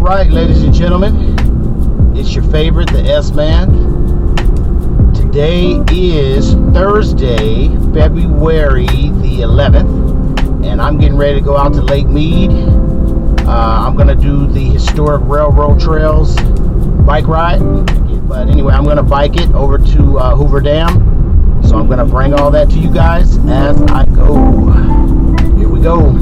Alright, ladies and gentlemen, it's your favorite, the S-Man. Today is Thursday, February the 11th, and I'm getting ready to go out to Lake Mead. I'm going to do the historic railroad trails bike ride, but anyway, I'm going to bike it over to Hoover Dam, so I'm going to bring all that to you guys as I go. Here we go.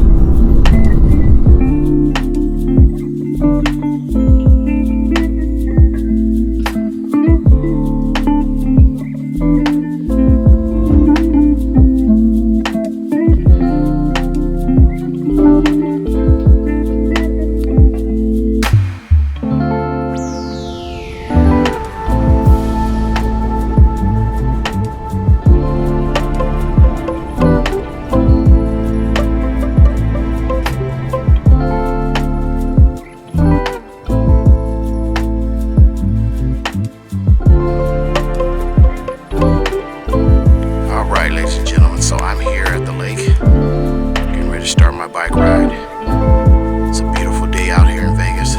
Bike ride. It's a beautiful day out here in Vegas.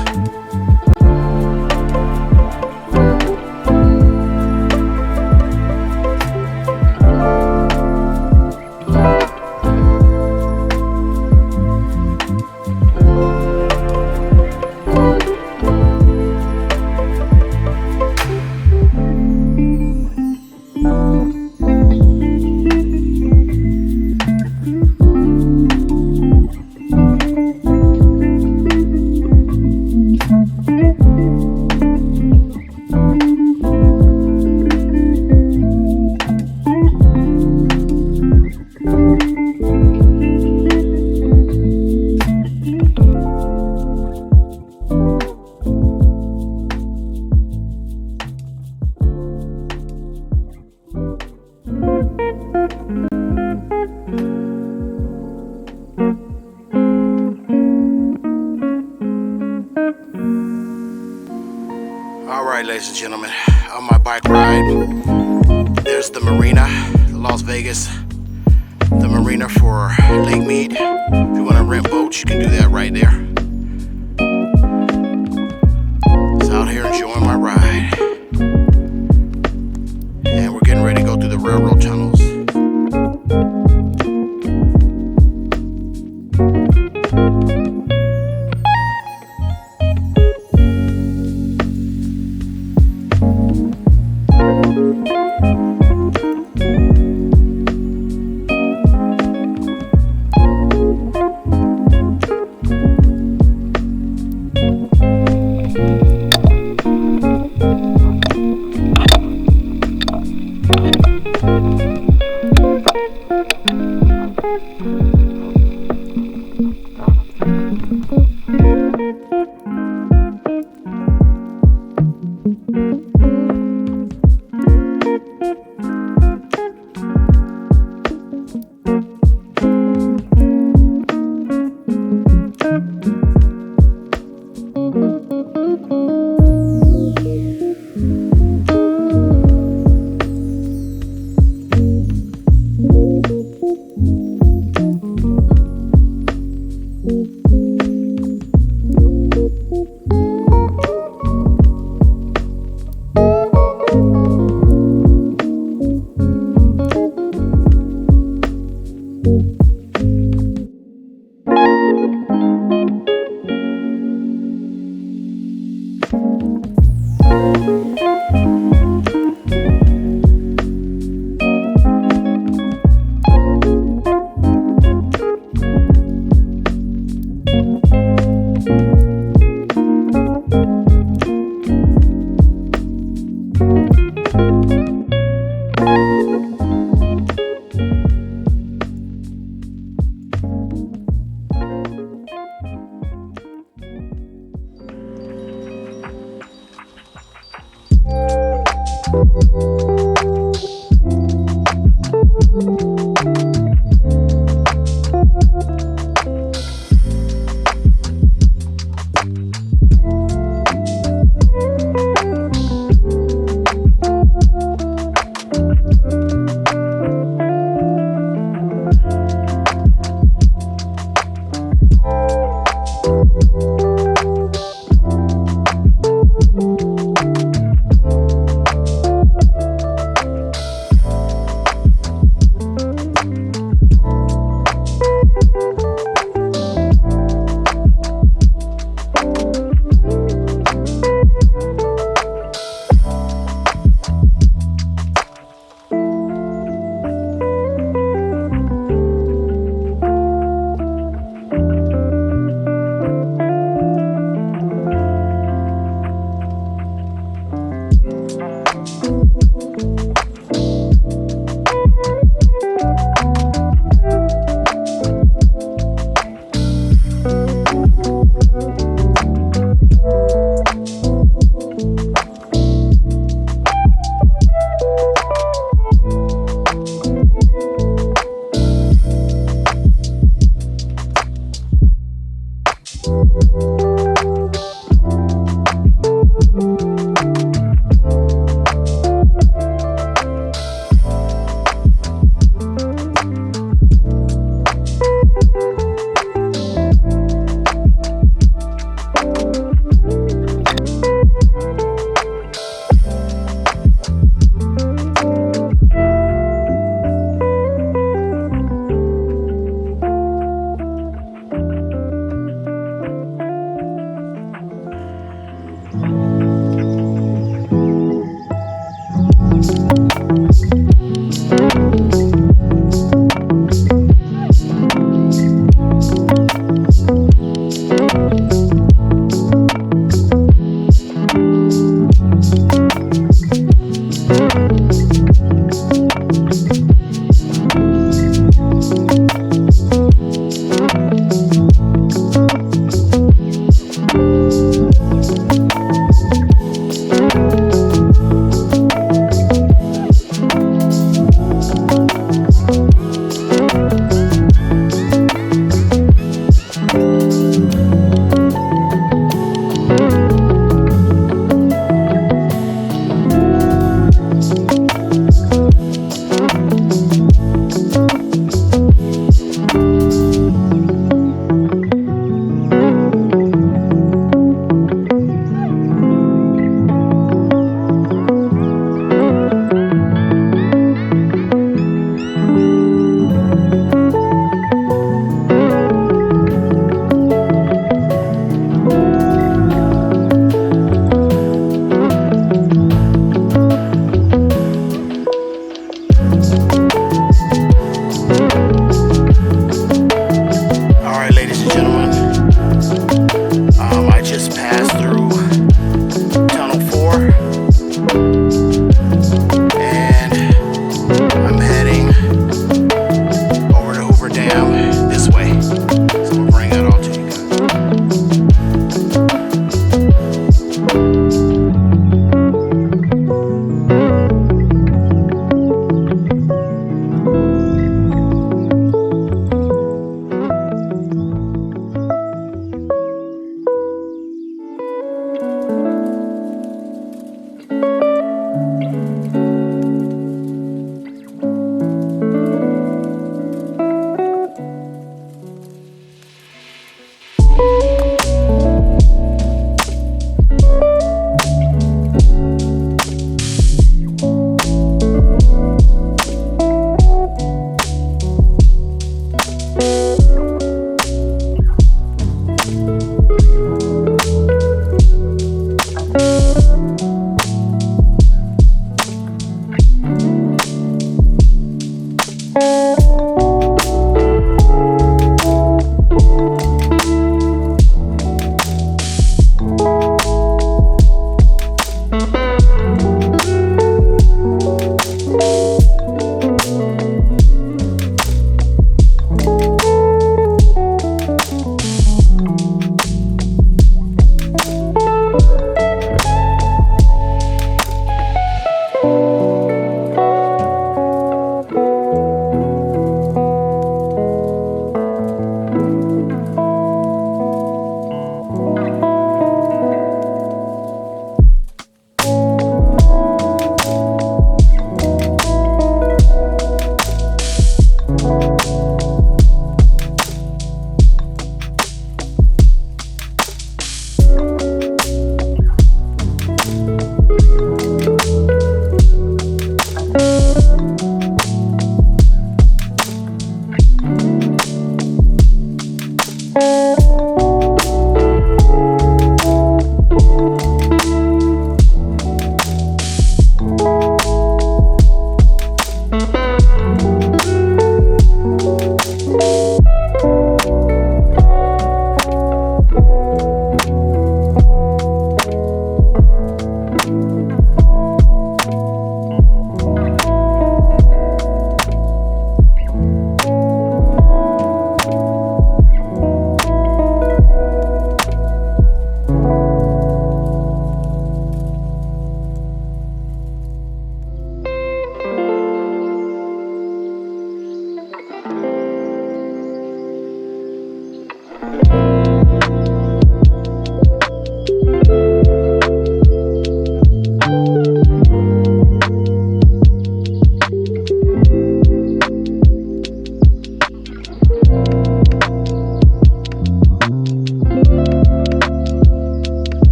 Alright, ladies and gentlemen, on my bike ride, there's the marina, Las Vegas, the marina for Lake Mead. If you want to rent boats, you can do that right there. Just out here enjoying my ride. And we're getting ready to go through the railroad tunnels.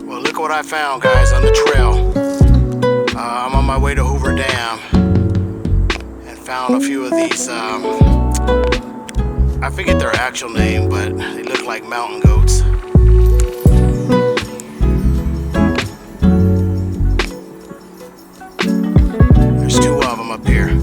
Well, look what I found, guys, on the trail. I'm on my way to Hoover Dam and found a few of these, I forget their actual name, but they look like mountain goats. There's two of them up here.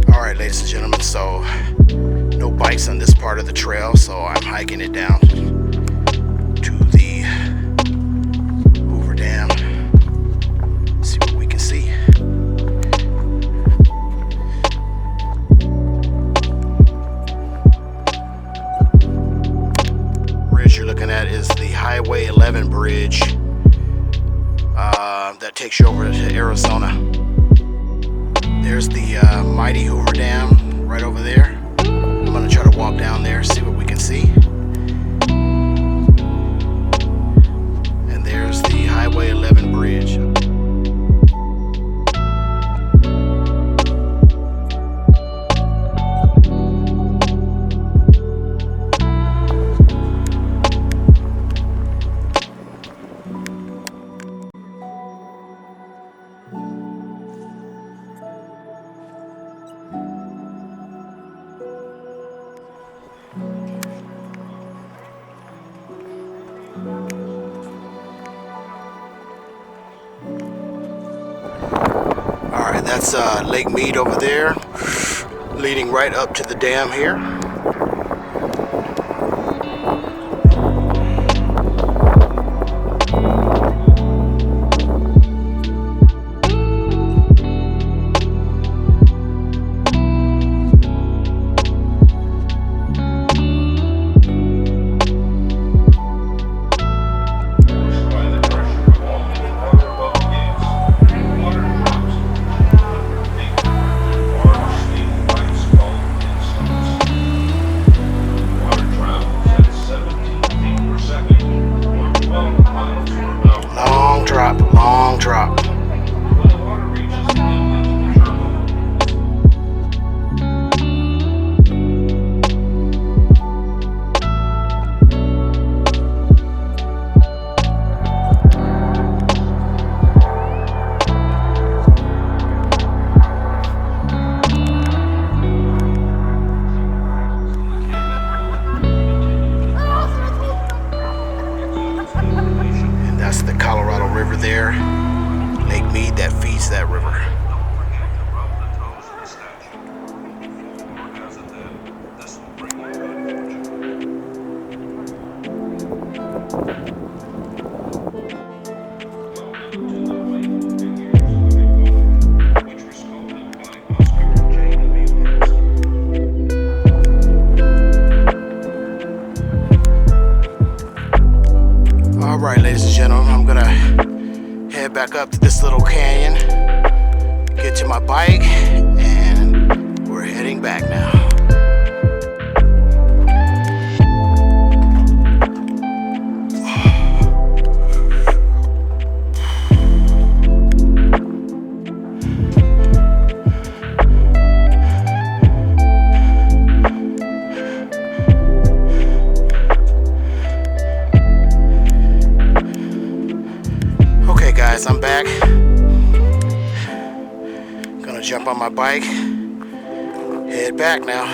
Alright, ladies and gentlemen, so no bikes on this part of the trail, so I'm hiking it down to the Hoover Dam. See what we can see. Bridge you're looking at is the Highway 11 bridge that takes you over to Arizona. There's the mighty Hoover Dam right over there. I'm gonna try to walk down there, see what we can see. And there's the Highway 11 bridge. Alright, that's Lake Mead over there, leading right up to the dam here. Long drop. And that's the Colorado River there. Lake Mead that feeds that river. Alright, ladies and gentlemen, I'm gonna head back up to this little canyon, get to my bike, and we're heading back now. Okay guys, I'm back. Gonna jump on my bike, head back now.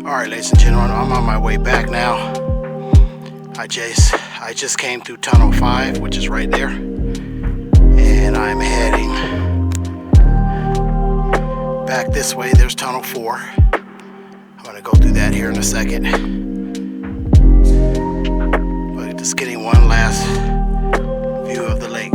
Alright, ladies and gentlemen, I'm on my way back now. I just came through Tunnel 5, which is right there. And I'm heading back this way. There's Tunnel 4. I'm going to go through that here in a second. But just getting one last view of the lake.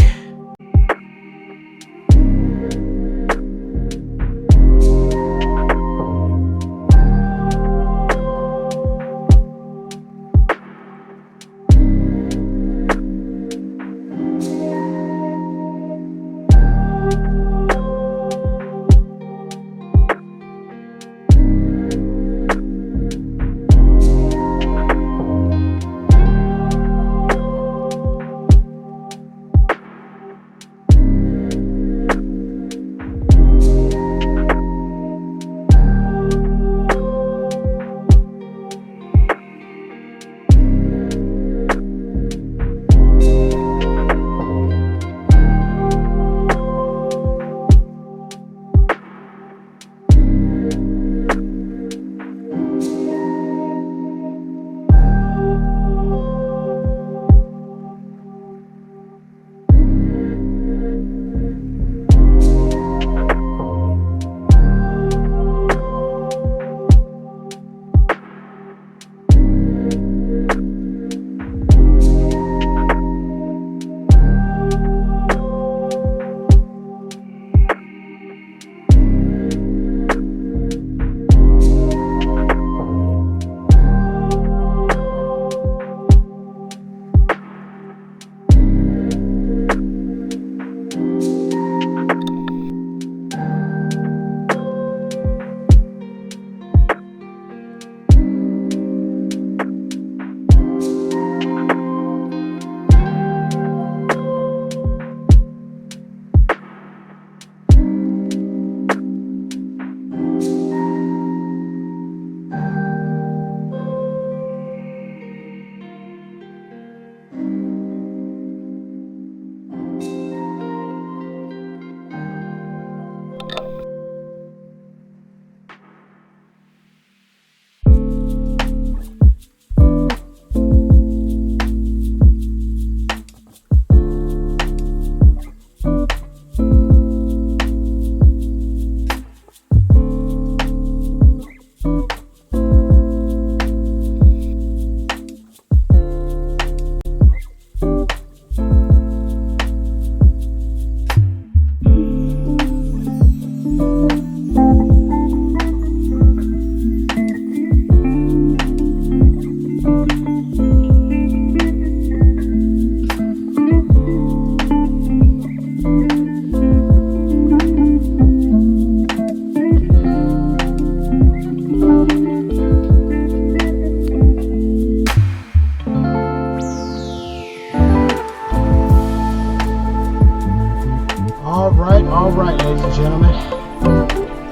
Alright, ladies and gentlemen,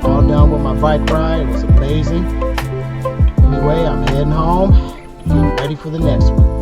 all done with my bike ride. It was amazing. Anyway, I'm heading home, getting ready for the next one.